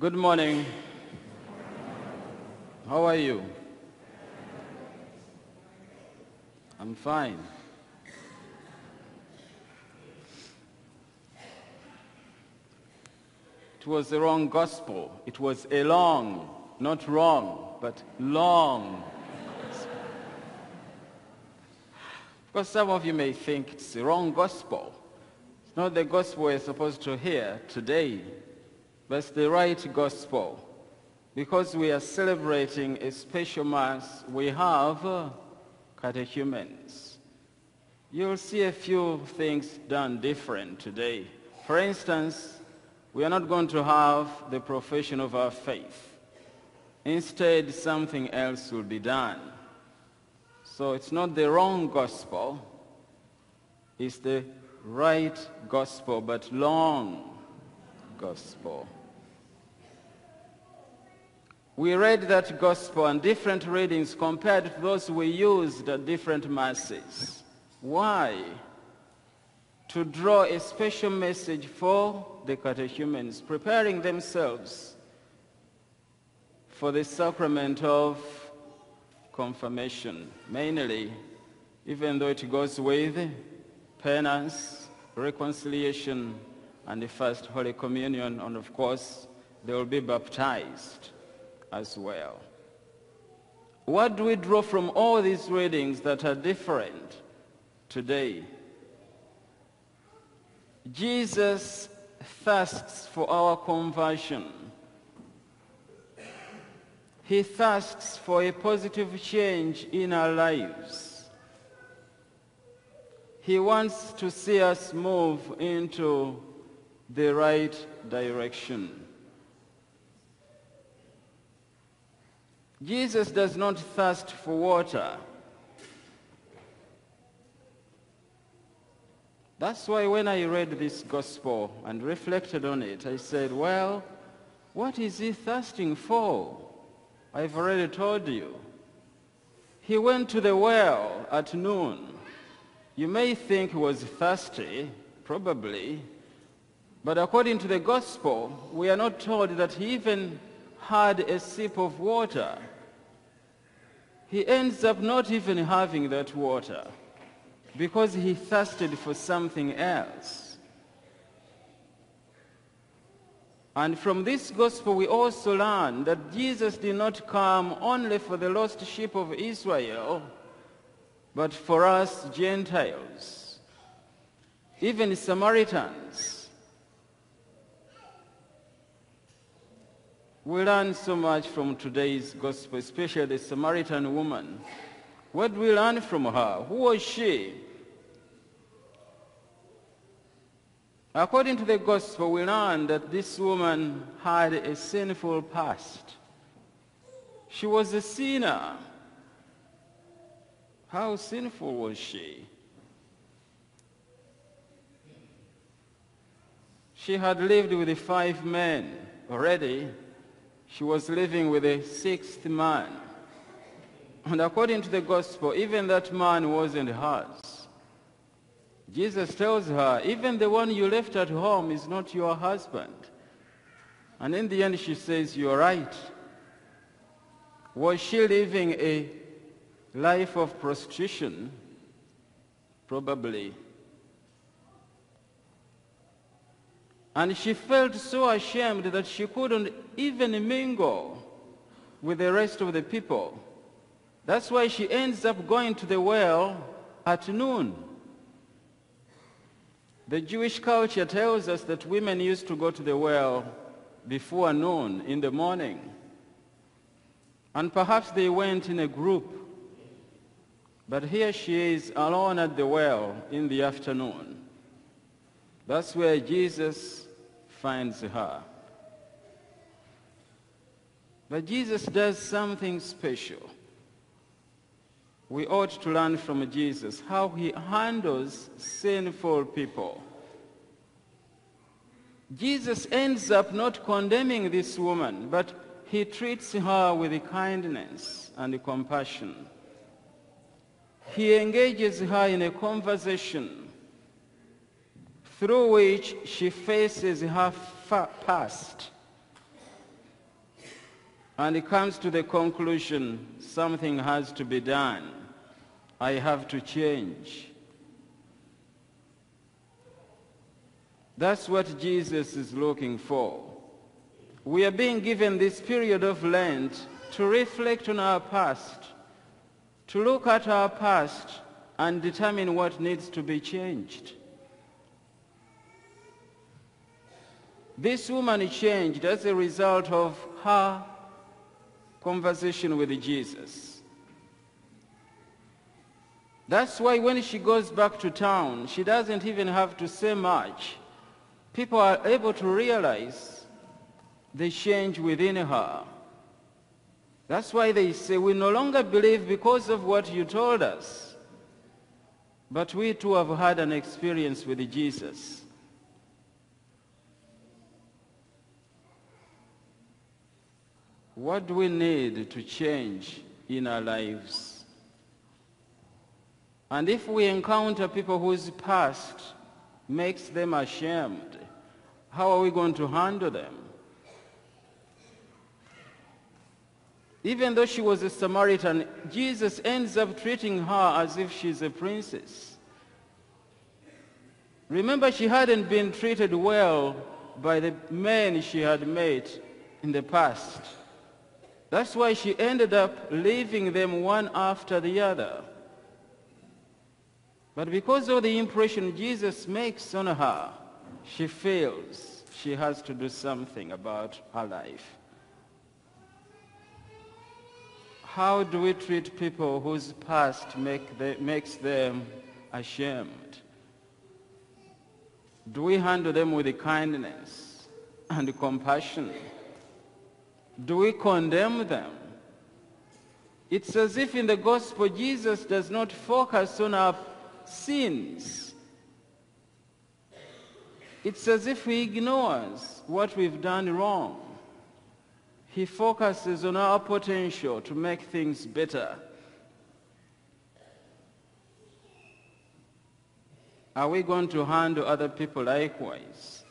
Good morning. How are you? I'm fine. It was the wrong gospel. It was a long, not wrong, but long gospel. Of course, some of you may think it's the wrong gospel. It's not the gospel we're supposed to hear today, but it's the right gospel. Because we are celebrating a special Mass, we have catechumens. You'll see a few things done different today. For instance, we are not going to have the profession of our faith. Instead, something else will be done. So it's not the wrong gospel, it's the right gospel, but long gospel. We read that gospel and different readings compared to those we used at different Masses. Why? To draw a special message for the catechumens, preparing themselves for the sacrament of confirmation, mainly, even though it goes with penance, reconciliation, and the First Holy Communion, and of course, they will be baptized as well. What do we draw from all these readings that are different today? Jesus thirsts for our conversion. He thirsts for a positive change in our lives. He wants to see us move into the right direction. Jesus does not thirst for water. That's why when I read this gospel and reflected on it, I said, well, what is he thirsting for? I've already told you. He went to the well at noon. You may think he was thirsty, probably, but according to the gospel, we are not told that he even had a sip of water. He ends up not even having that water because he thirsted for something else. And from this gospel we also learn that Jesus did not come only for the lost sheep of Israel, but for us Gentiles, even Samaritans. We learn so much from today's gospel, especially the Samaritan woman. What do we learn from her? Who was she? According to the gospel, we learn that this woman had a sinful past. She was a sinner. How sinful was she? She had lived with 5 men already. She was living with a 6th man. And according to the gospel, even that man wasn't hers. Jesus tells her, even the one you left at home is not your husband. And in the end she says, you're right. Was she living a life of prostitution? Probably. And she felt so ashamed that she couldn't even mingle with the rest of the people. That's why she ends up going to the well at noon. The Jewish culture tells us that women used to go to the well before noon in the morning. And perhaps they went in a group. But here she is alone at the well in the afternoon. That's where Jesus finds her. But Jesus does something special. We ought to learn from Jesus how he handles sinful people. Jesus ends up not condemning this woman, but he treats her with kindness and compassion. He engages her in a conversation through which she faces her past and he comes to the conclusion, something has to be done. I have to change. That's what Jesus is looking for. We are being given this period of Lent to reflect on our past, to look at our past and determine what needs to be changed. This woman changed as a result of her conversation with Jesus. That's why when she goes back to town, she doesn't even have to say much. People are able to realize the change within her. That's why they say, we no longer believe because of what you told us, but we too have had an experience with Jesus. What do we need to change in our lives? And if we encounter people whose past makes them ashamed, how are we going to handle them? Even though she was a Samaritan, Jesus ends up treating her as if she's a princess. Remember, she hadn't been treated well by the men she had met in the past. That's why she ended up leaving them one after the other. But because of the impression Jesus makes on her, she feels she has to do something about her life. How do we treat people whose past makes them ashamed? Do we handle them with kindness and compassion? Do we condemn them? It's as if in the gospel Jesus does not focus on our sins. It's as if he ignores what we've done wrong. He focuses on our potential to make things better. Are we going to handle other people likewise?